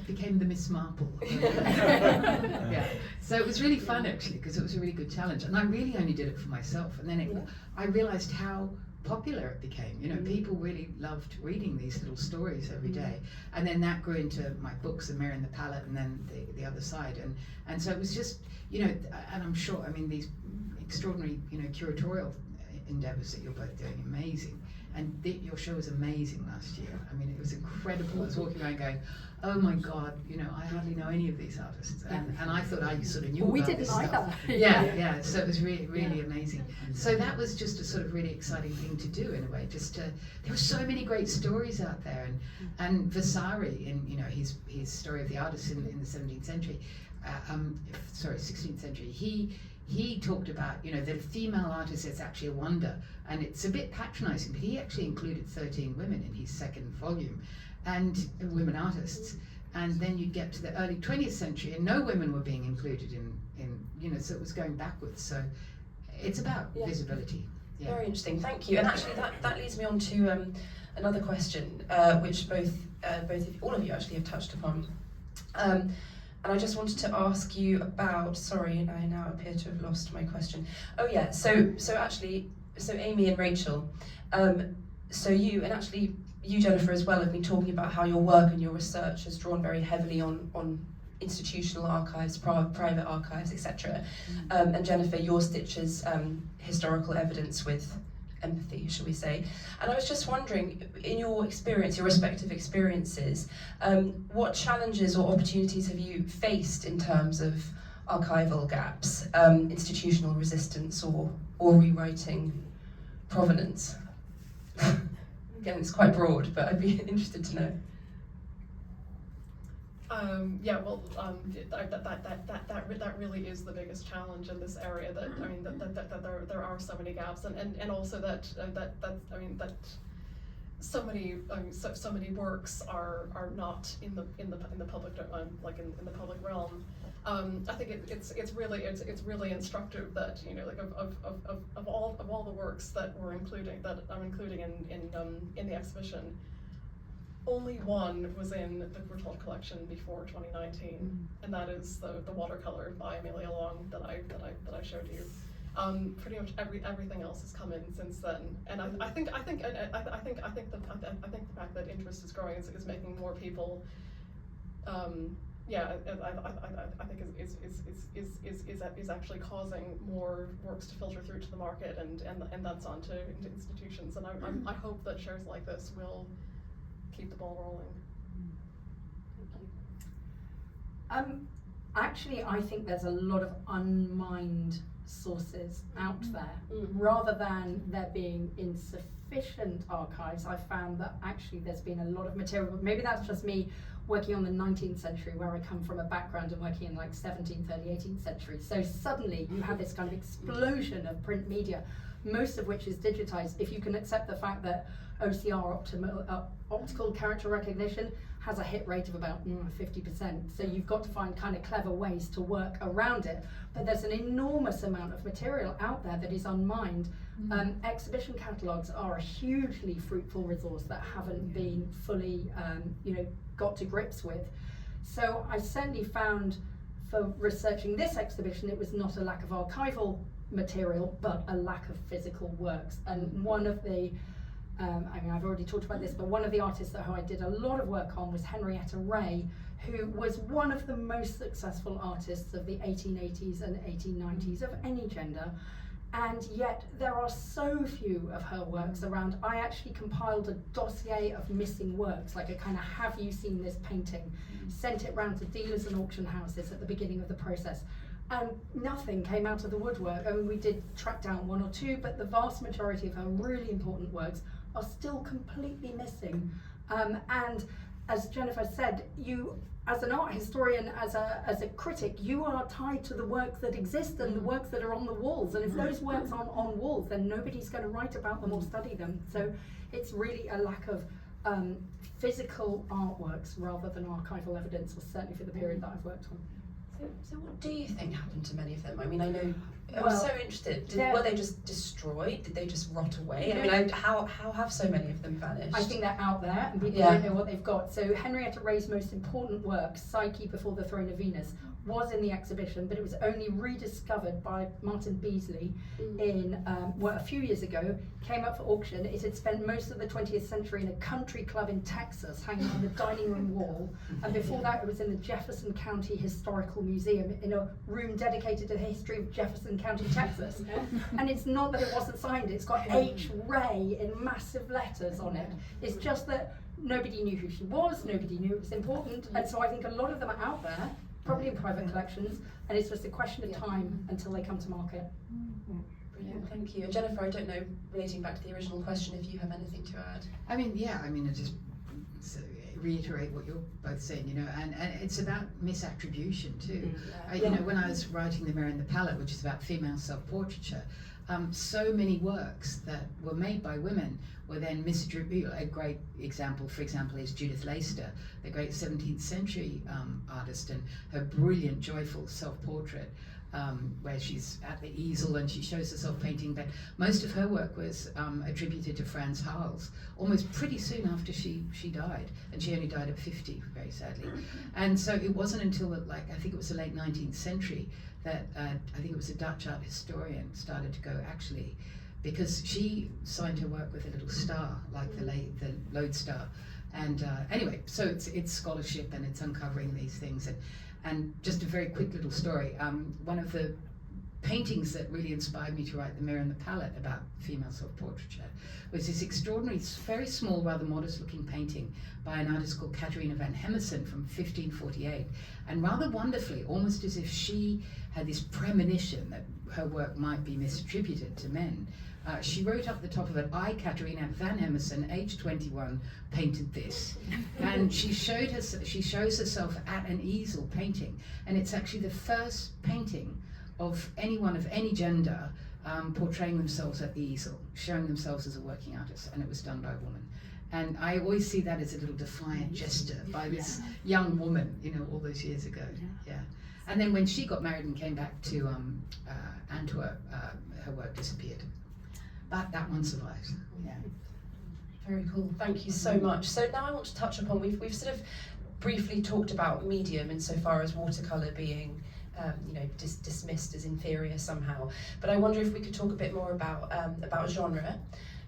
became the Miss Marple. Yeah. So it was really fun, actually, because it was a really good challenge. And I really only did it for myself. And then I realized how popular it became. People really loved reading these little stories every day, and then that grew into my books, The Mirror and the Palette, and then the other side, and so it was just, and I'm sure, I mean, these extraordinary, curatorial endeavors that you're both doing, amazing, And your show was amazing last year. I mean, it was incredible. I was walking around going, oh my God, you know, I hardly know any of these artists. And I thought I sort of knew about this stuff. We didn't either. Yeah. So it was really amazing. So that was just a sort of really exciting thing to do in a way. There were so many great stories out there. And Vasari, in, you know, his story of the artist in the 17th century, 16th century, he talked about, you know, that a female artist is actually a wonder, and it's a bit patronizing, but he actually included 13 women in his second volume, and women artists. And then you get to the early 20th century and no women were being included in you know, so it was going backwards. So it's about visibility. Yeah. Very interesting, thank you. And actually that leads me on to another question, which all of you actually have touched upon. And I just wanted to ask you about, sorry, I now appear to have lost my question. Oh yeah, so Amy and Rachel, so you, and actually you, Jennifer, as well, have been talking about how your work and your research has drawn very heavily on institutional archives, private archives, etc. And Jennifer, yours stitches historical evidence with empathy, shall we say. And I was just wondering, in your experience, your respective experiences, what challenges or opportunities have you faced in terms of archival gaps, institutional resistance, or rewriting provenance? Again, it's quite broad, but I'd be interested to know. That really is the biggest challenge in this area. That I mean, that there are so many gaps, and also that so many works are not in the public in the public realm. I think it's really instructive that, you know, like of all the works that I'm including in the exhibition, only one was in the Courtauld collection before 2019, and that is the watercolor by Amelia Long that I showed you. Pretty much everything else has come in since then, and I think the fact that interest is growing is making more people. I think is actually causing more works to filter through to the market and that's onto into institutions, and I hope that shows like this will keep the ball rolling. Thank you. Actually, I think there's a lot of unmined sources out there. Rather than there being insufficient archives, I found that actually there's been a lot of material. Maybe that's just me working on the 19th century, where I come from a background and working in like 17th, early 18th century. So suddenly you have this kind of explosion of print media, most of which is digitized. If you can accept the fact that OCR, optical character recognition, has a hit rate of about 50%. So you've got to find kind of clever ways to work around it. But there's an enormous amount of material out there that is unmined. Exhibition catalogues are a hugely fruitful resource that haven't been fully got to grips with. So I certainly found, for researching this exhibition, it was not a lack of archival material, but a lack of physical works. And one of the I've already talked about this, but one of the artists who I did a lot of work on was Henrietta Ray, who was one of the most successful artists of the 1880s and 1890s of any gender. And yet there are so few of her works around. I actually compiled a dossier of missing works, like a kind of have you seen this painting, sent it round to dealers and auction houses at the beginning of the process. And nothing came out of the woodwork. I mean, we did track down one or two, but the vast majority of her really important works are still completely missing. And as Jennifer said, you, as an art historian, as a critic, you are tied to the works that exist and the works that are on the walls. And if those works aren't on walls, then nobody's going to write about them or study them. So it's really a lack of physical artworks rather than archival evidence, or certainly for the period that I've worked on. So what do you think happened to many of them? I mean, I know, I was so interested. Were they just destroyed? Did they just rot away? I mean, how have so many of them vanished? I think they're out there and people don't know what they've got. So Henrietta Ray's most important work, Psyche Before the Throne of Venus, was in the exhibition, but it was only rediscovered by Martin Beasley in a few years ago. Came up for auction. It had spent most of the 20th century in a country club in Texas, hanging on the dining room wall, and before that it was in the Jefferson County Historical Museum, in a room dedicated to the history of Jefferson County, Texas. And it's not that it wasn't signed, it's got H. Ray in massive letters on it. It's just that nobody knew who she was, nobody knew it was important, and so I think a lot of them are out there, probably in private collections, and it's just a question of time until they come to market. Brilliant, thank you. And Jennifer, I don't know, relating back to the original question, if you have anything to add. I mean, I just reiterate what you're both saying, you know, and it's about misattribution too. You know, when I was writing The Mirror and the Palette, which is about female self-portraiture, so many works that were made by women were then misattributed. A great example, for example, is Judith Leyster, the great 17th century artist, and her brilliant, joyful self-portrait, where she's at the easel and she shows herself painting, but most of her work was attributed to Franz Hals, almost pretty soon after she died, and she only died at 50, very sadly. And so it wasn't until I think it was the late 19th century that I think it was a Dutch art historian started to go, actually, because she signed her work with a little star, like the lodestar. And anyway, so it's scholarship and it's uncovering these things. And just a very quick little story. One of the paintings that really inspired me to write The Mirror and the Palette about female self-portraiture was this extraordinary, very small, rather modest-looking painting by an artist called Catharina van Hemerson from 1548. And rather wonderfully, almost as if she had this premonition that her work might be misattributed to men, she wrote up the top of it, I, Catharina van Hemerson, age 21, painted this. And she shows herself at an easel painting. And it's actually the first painting of anyone of any gender portraying themselves at the easel, showing themselves as a working artist, and it was done by a woman. And I always see that as a little defiant gesture by this young woman, you know, all those years ago. Yeah. And then when she got married and came back to Antwerp, her work disappeared. But that one survived. Yeah. Very cool, thank you so much. So now I want to touch upon, we've sort of briefly talked about medium insofar as watercolour being dismissed as inferior somehow. But I wonder if we could talk a bit more about genre.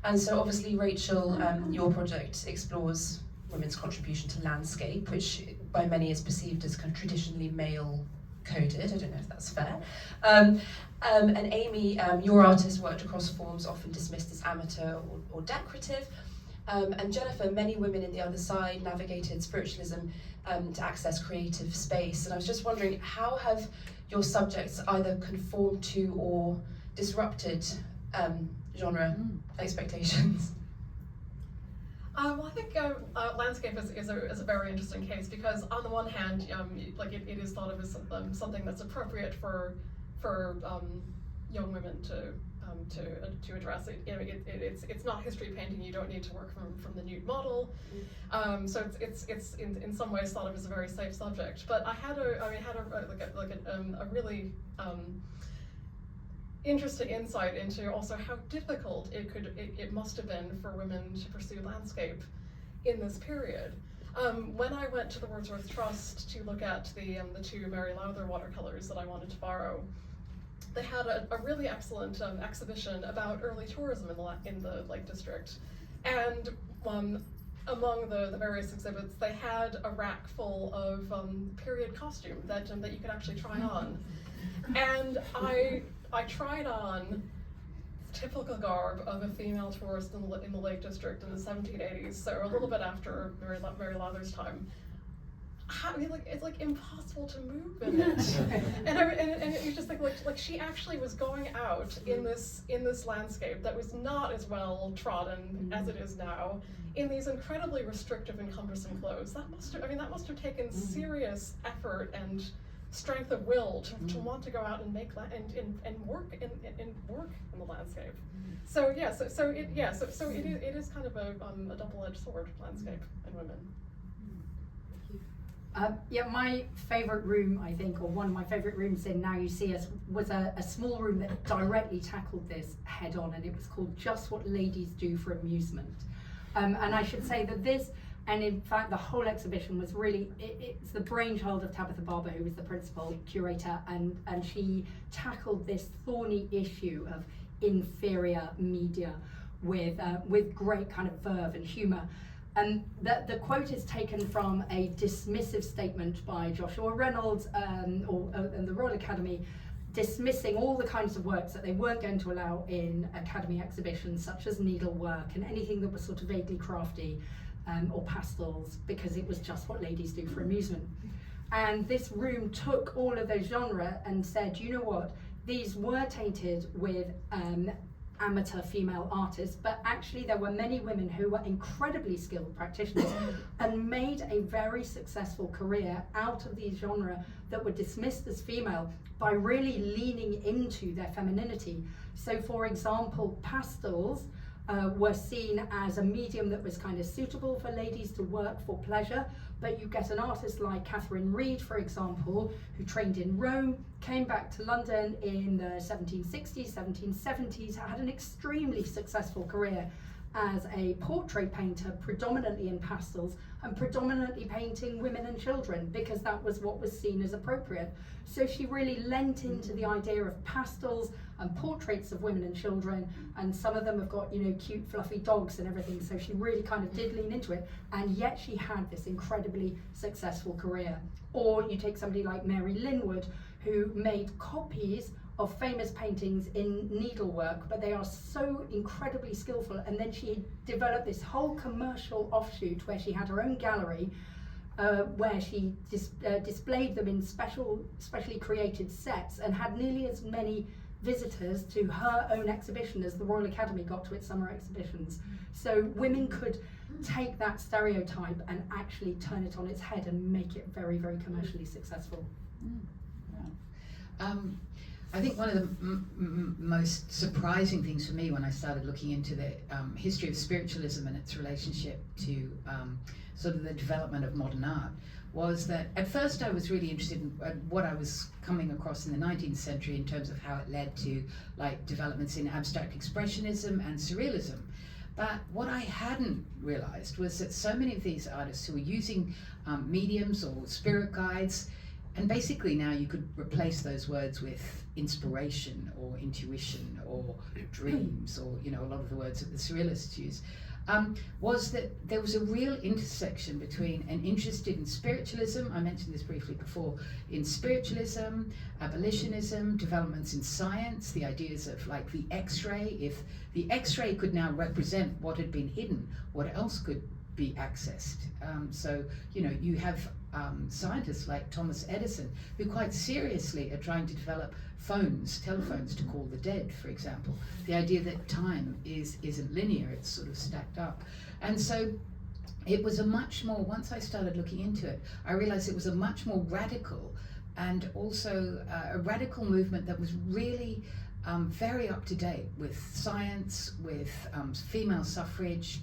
And so obviously, Rachel, your project explores women's contribution to landscape, which by many is perceived as kind of traditionally male-coded. I don't know if that's fair. And Amy, your artist worked across forms often dismissed as amateur or decorative. And Jennifer, many women in the other side navigated spiritualism to access creative space. And I was just wondering, how have your subjects either conformed to or disrupted genre expectations? Well, I think landscape is a very interesting case, because on the one hand, it is thought of as something that's appropriate for young women to address it. It's not history painting. You don't need to work from the nude model. So it's in some ways thought of as a very safe subject. But I had a really interesting insight into also how difficult it must have been for women to pursue landscape in this period. When I went to the Wordsworth Trust to look at the two Mary Lowther watercolors that I wanted to borrow, they had a really excellent exhibition about early tourism in the Lake District. And among the various exhibits, they had a rack full of period costume that you could actually try on. And I tried on typical garb of a female tourist in the Lake District in the 1780s, so a little bit after Mary Lowther's time. It's like impossible to move in it, and you just think like she actually was going out in this landscape that was not as well trodden as it is now, in these incredibly restrictive and cumbersome clothes. That must have taken serious effort and strength of will to want to go out and make and work in the landscape. So it is kind of a double-edged sword, landscape and women. My favourite room, I think, or one of my favourite rooms in Now You See Us, was a small room that directly tackled this head on, and it was called Just What Ladies Do for Amusement. And I should say that this, and in fact the whole exhibition, was really, it's the brainchild of Tabitha Barber, who was the principal curator, and she tackled this thorny issue of inferior media with great kind of verve and humour. And the quote is taken from a dismissive statement by Joshua Reynolds and the Royal Academy dismissing all the kinds of works that they weren't going to allow in academy exhibitions, such as needlework and anything that was sort of vaguely crafty, or pastels, because it was just what ladies do for amusement. And this room took all of those genres and said, you know what, these were tainted with amateur female artists, but actually there were many women who were incredibly skilled practitioners and made a very successful career out of these genres that were dismissed as female by really leaning into their femininity. So for example, pastels were seen as a medium that was kind of suitable for ladies to work for pleasure, but you get an artist like Catherine Reed, for example, who trained in Rome, came back to London in the 1760s, 1770s, had an extremely successful career as a portrait painter, predominantly in pastels, and predominantly painting women and children, because that was what was seen as appropriate. So she really lent into the idea of pastels and portraits of women and children, and some of them have got, you know, cute fluffy dogs and everything, so she really kind of did lean into it, and yet she had this incredibly successful career. Or you take somebody like Mary Linwood, who made copies of famous paintings in needlework, but they are so incredibly skillful, and then she developed this whole commercial offshoot where she had her own gallery, where she displayed them in specially created sets, and had nearly as many visitors to her own exhibition as the Royal Academy got to its summer exhibitions. So women could take that stereotype and actually turn it on its head and make it very, very commercially successful. I think one of the most surprising things for me when I started looking into the history of spiritualism and its relationship to sort of the development of modern art was that at first I was really interested in what I was coming across in the 19th century in terms of how it led to like developments in abstract expressionism and surrealism. But what I hadn't realized was that so many of these artists who were using mediums or spirit guides, and basically now you could replace those words with inspiration or intuition or dreams, or, you know, a lot of the words that the surrealists use, was that there was a real intersection between an interest in spiritualism, I mentioned this briefly before, in spiritualism, abolitionism, developments in science, the ideas of like the X-ray. If the X-ray could now represent what had been hidden, what else could be accessed? So, you know, you have scientists like Thomas Edison, who quite seriously are trying to develop telephones to call the dead, for example. The idea that time isn't linear, it's sort of stacked up. And so it was a much more, once I started looking into it, I realized it was a much more radical, and also a radical movement that was really very up to date with science, with female suffrage,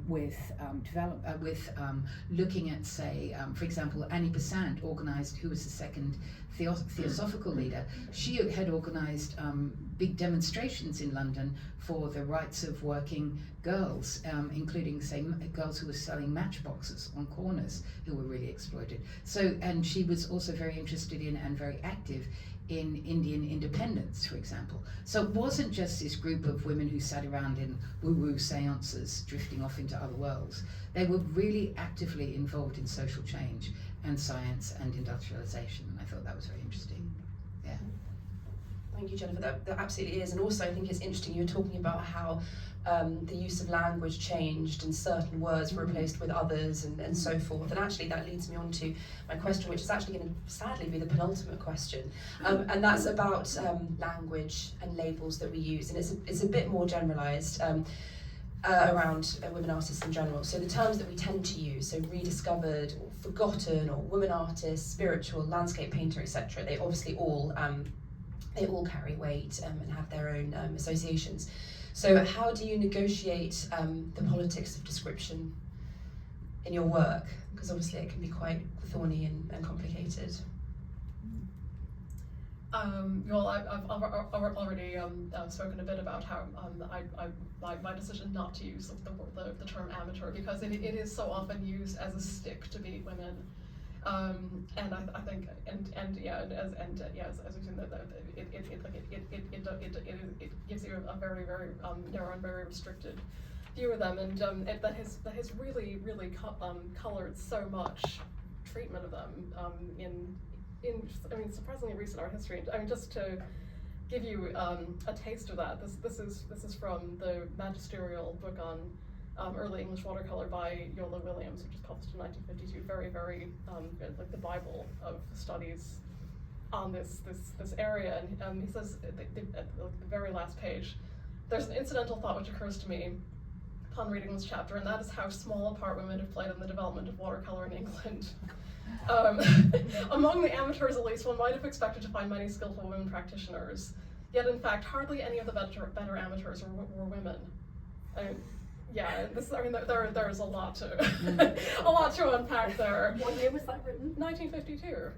with looking at, say, for example, Annie Besant organised, who was the second theosophical leader. She had organised big demonstrations in London for the rights of working girls, including, say, girls who were selling matchboxes on corners, who were really exploited. So, and she was also very interested in and very active in Indian independence, for example. So it wasn't just this group of women who sat around in woo-woo seances drifting off into other worlds. They were really actively involved in social change and science and industrialization. And I thought that was very interesting. Yeah. Thank you, Jennifer. That absolutely is. And also I think it's interesting, you were talking about how the use of language changed and certain words were replaced with others and so forth. And actually that leads me on to my question, which is actually going to sadly be the penultimate question. And that's about language and labels that we use. And it's a bit more generalised around women artists in general. So the terms that we tend to use, so rediscovered or forgotten or women artists, spiritual, landscape painter, etc., they obviously all carry weight and have their own associations. So how do you negotiate the politics of description in your work? Because obviously it can be quite thorny and complicated. Well, I've already spoken a bit about how my decision not to use the term amateur, because it is so often used as a stick to beat women. And I think, as we've seen, it gives you a very narrow and very restricted view of them, and that has really colored so much treatment of them surprisingly recent art history. I mean, just to give you a taste of that, this is from the magisterial book on early English watercolor by Yola Williams, which was published in 1952. Very, very like the Bible of studies on this area. And he says at the very last page, there's an incidental thought which occurs to me upon reading this chapter, and that is how small a part women have played in the development of watercolor in England. Among the amateurs, at least, one might have expected to find many skillful women practitioners. Yet, in fact, hardly any of the better amateurs were women. There's a lot to unpack there. What year was that written? 1952.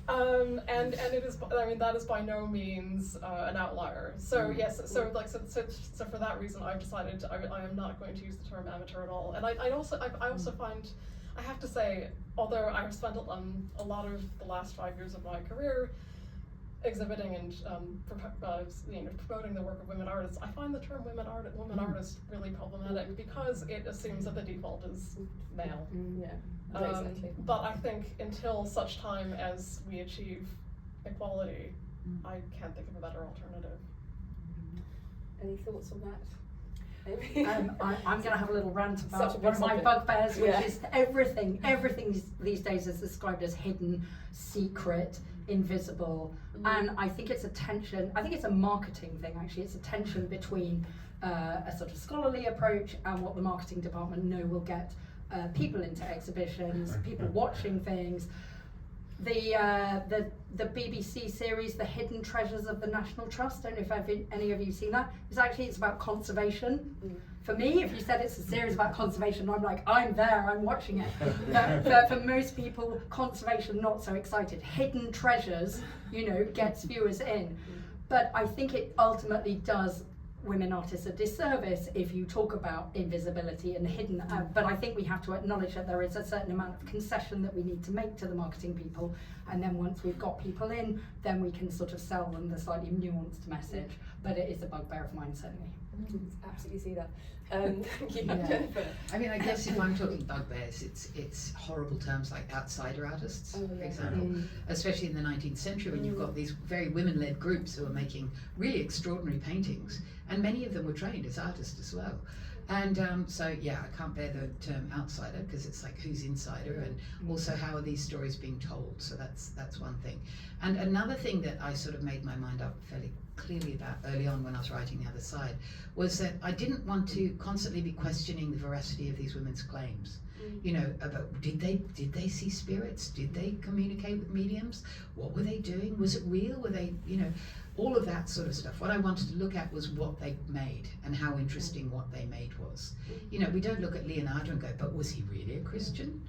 And it is, that is by no means an outlier. So yes, so for that reason, I've decided I am not going to use the term amateur at all. And I also find, I have to say, although I've spent a lot of the last 5 years of my career exhibiting and promoting the work of women artists, I find the term women artist really problematic because it assumes that the default is male. Yeah. Exactly. But I think until such time as we achieve equality, I can't think of a better alternative. Any thoughts on that? I'm going to have a little rant about Such a one of my subject. bugbears, which Yeah. is everything these days is described as hidden, secret, invisible, and I think it's a tension. I think it's a marketing thing, actually. It's a tension between a sort of scholarly approach and what the marketing department know will get people into exhibitions, people watching things. The BBC series, The Hidden Treasures of the National Trust, don't know if any of you seen that. It's about conservation. For me, if you said it's a series about conservation, I'm like, I'm there, I'm watching it. But for most people, conservation, not so excited. Hidden Treasures, gets viewers in. But I think it ultimately does women artists a disservice if you talk about invisibility and hidden, but I think we have to acknowledge that there is a certain amount of concession that we need to make to the marketing people, and then once we've got people in, then we can sort of sell them the slightly nuanced message. But it is a bugbear of mine, certainly. Absolutely see that. Thank you, Jennifer. I mean, I guess if I'm talking bugbears, it's horrible terms like outsider artists, for example, especially in the 19th century when you've got these very women-led groups who are making really extraordinary paintings, and many of them were trained as artists as well. And I can't bear the term outsider because it's like who's insider, and also how are these stories being told. So that's one thing. And another thing that I sort of made my mind up fairly clearly about early on when I was writing The Other Side was that I didn't want to constantly be questioning the veracity of these women's claims. About did they see spirits? Did they communicate with mediums? What were they doing? Was it real? Were they, all of that sort of stuff. What I wanted to look at was what they made and how interesting what they made was. We don't look at Leonardo and go, but was he really a Christian?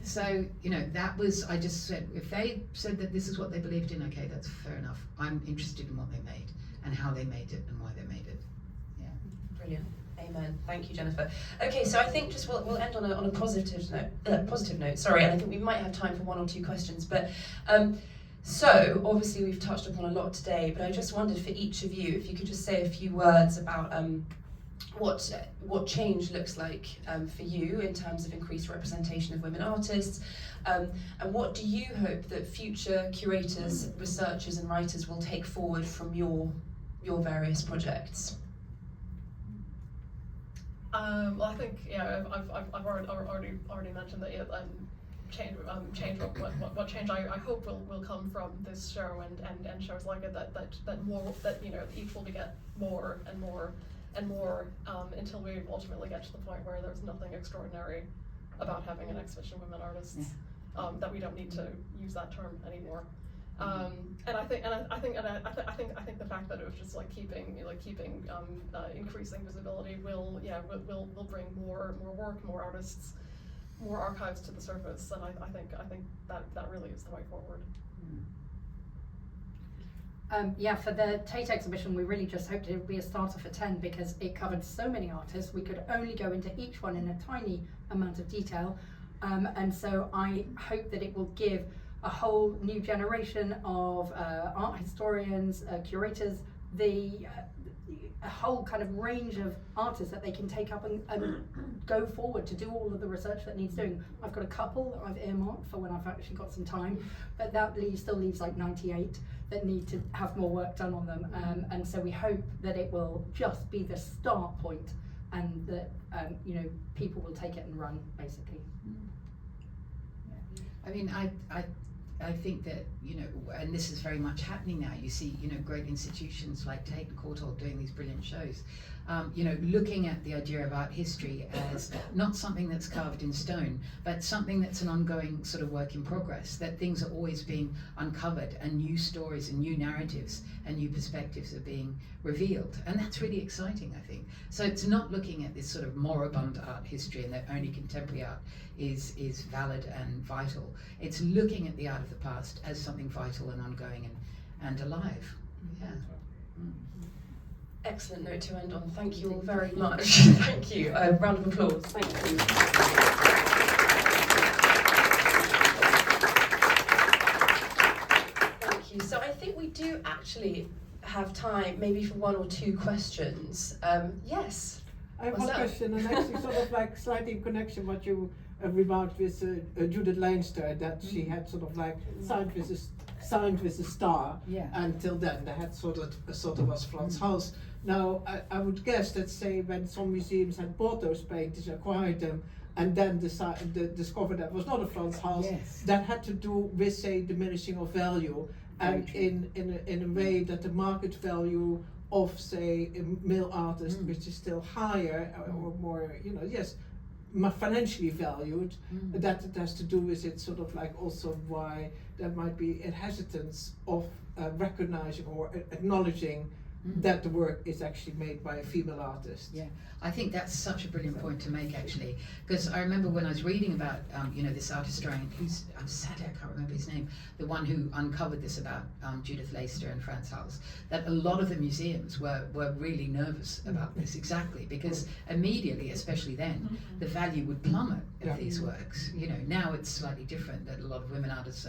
So, that was, I just said, if they said that this is what they believed in, okay, that's fair enough. I'm interested in what they made and how they made it and why they made it. Yeah. Brilliant. Amen. Thank you, Jennifer. Okay, so I think just we'll end on a positive note. Sorry, and I think we might have time for one or two questions. But so obviously we've touched upon a lot today. But I just wondered for each of you if you could just say a few words about what change looks like for you in terms of increased representation of women artists, and what do you hope that future curators, researchers, and writers will take forward from your various projects? Well, I think I've already mentioned that change. What change I hope will come from this show and shows like it that each will get more and more and more until we ultimately get to the point where there's nothing extraordinary about having an exhibition of women artists, that we don't need to use that term anymore. And I think the fact that it was just keeping increasing visibility will bring more work, more artists, more archives to the surface, and I think that really is the way forward. For the Tate exhibition, we really just hoped it would be a starter for 10 because it covered so many artists. We could only go into each one in a tiny amount of detail, and so I hope that it will give a whole new generation of art historians, curators, a whole kind of range of artists that they can take up and go forward to do all of the research that needs doing. I've got a couple that I've earmarked for when I've actually got some time, but that still leaves like 98 that need to have more work done on them. And so we hope that it will just be the start point, and that people will take it and run, basically. I mean, I think that, and this is very much happening now. You see, great institutions like Tate and Courtauld doing these brilliant shows. Looking at the idea of art history as not something that's carved in stone, but something that's an ongoing sort of work in progress, that things are always being uncovered and new stories and new narratives and new perspectives are being revealed. And that's really exciting, I think. So it's not looking at this sort of moribund art history and that only contemporary art is valid and vital. It's looking at the art of the past as something vital and ongoing and alive. Yeah. Excellent note to end on. Thank you all very much. Thank you. A round of applause. Thank you. Thank you. So I think we do actually have time maybe for one or two questions. Yes. I have one question, and actually sort of like slightly in connection what you remarked with Judith Leinster, that she had sort of like signed with a star. Yeah. Until then, they had sort of was Frans Hals. Now, I would guess that, say, when some museums had bought those paintings, acquired them, and then discovered that was not a Frans Hals, Yes. that had to do with, say, diminishing of value, and in a way that the market value of, say, a male artist, which is still higher or more, financially valued, that it has to do with it, sort of like also why there might be a hesitance of recognizing or acknowledging that the work is actually made by a female artist. Yeah, I think that's such a brilliant point to make, actually, because I remember when I was reading about this art historian who's, I'm sad I can't remember his name, the one who uncovered this about Judith Leinster and Frans Hals, that a lot of the museums were really nervous about this, exactly, because immediately, especially then, the value would plummet of these works. Now it's slightly different, that a lot of women artists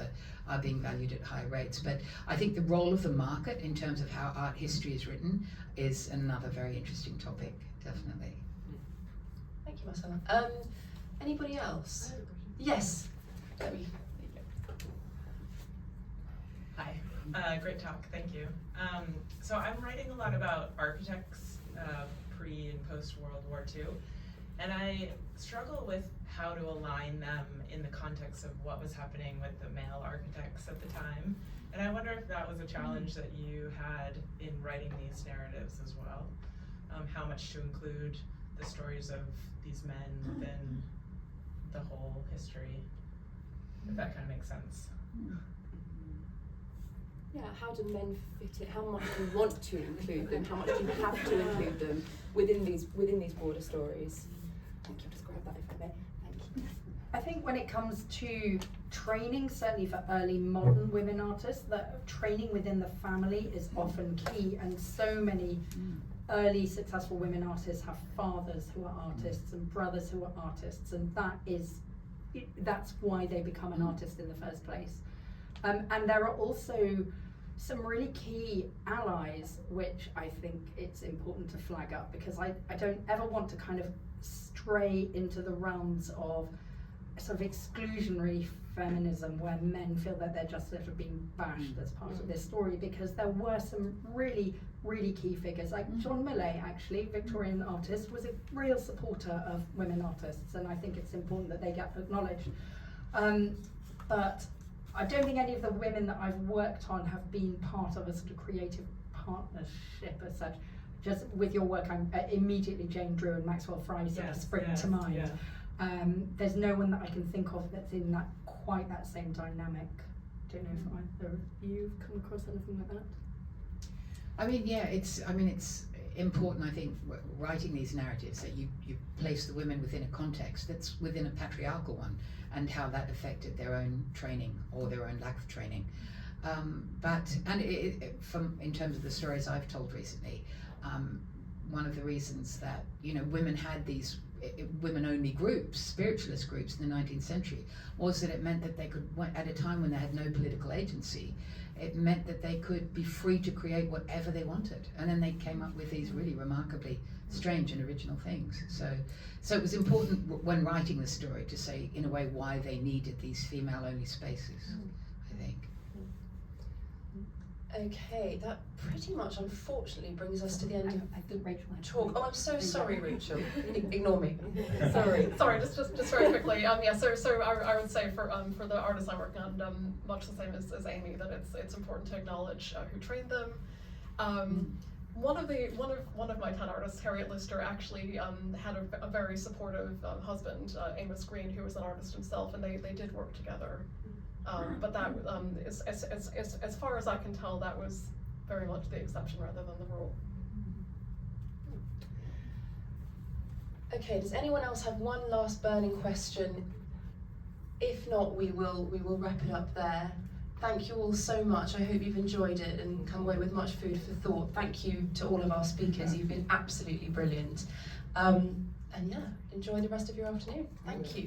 are being valued at high rates, but I think the role of the market in terms of how art history is written is another very interesting topic, definitely. Thank you, Marcella. Anybody else? Yes. Let me. Hi. Great talk. Thank you. So I'm writing a lot about architects pre and post World War II, and I struggle with how to align them in the context of what was happening with the male architects at the time. And I wonder if that was a challenge that you had in writing these narratives as well. How much to include the stories of these men within the whole history, if that kind of makes sense. Yeah, how do men fit it? How much do you want to include them? How much do you have to include them within these broader stories? Thank you. I'll just grab that if I may. Thank you. I think when it comes to training, certainly for early modern women artists, that training within the family is often key, and so many early successful women artists have fathers who are artists and brothers who are artists, and that's why they become an artist in the first place. And there are also some really key allies, which I think it's important to flag up, because I don't ever want to kind of stray into the realms of sort of exclusionary feminism where men feel that they're just sort of being bashed as part of this story, because there were some really, really key figures. Like John Millay, actually, Victorian artist, was a real supporter of women artists, and I think it's important that they get acknowledged. But I don't think any of the women that I've worked on have been part of a sort of creative partnership as such. Just with your work, I'm immediately Jane Drew and Maxwell Fry sort of spring to mind. Yeah. There's no one that I can think of that's in that quite that same dynamic. Don't know if either of you've come across anything like that. I mean, yeah, it's important, I think, writing these narratives, that you place the women within a context that's within a patriarchal one, and how that affected their own training or their own lack of training. But in terms of the stories I've told recently, one of the reasons that, you know, women had these women-only groups, spiritualist groups in the 19th century, was that it meant that they could, at a time when they had no political agency, it meant that they could be free to create whatever they wanted. And then they came up with these really remarkably strange and original things. So it was important when writing the story to say, in a way, why they needed these female-only spaces, I think. Okay, that pretty much, unfortunately, brings us to the end of I think Rachel had talk. Oh, I'm so sorry, Rachel. Ignore me. Sorry, just very quickly. Yeah, so I would say for the artists I'm working on, much the same as Amy, that it's important to acknowledge who trained them. One of my 10 artists, Harriet Lister, actually had a very supportive husband, Amos Green, who was an artist himself, and they did work together. But that as far as I can tell, that was very much the exception rather than the rule. Okay, does anyone else have one last burning question? If not, we will wrap it up there. Thank you all so much. I hope you've enjoyed it and come away with much food for thought. Thank you to all of our speakers. You've been absolutely brilliant. And yeah, enjoy the rest of your afternoon. Thank you.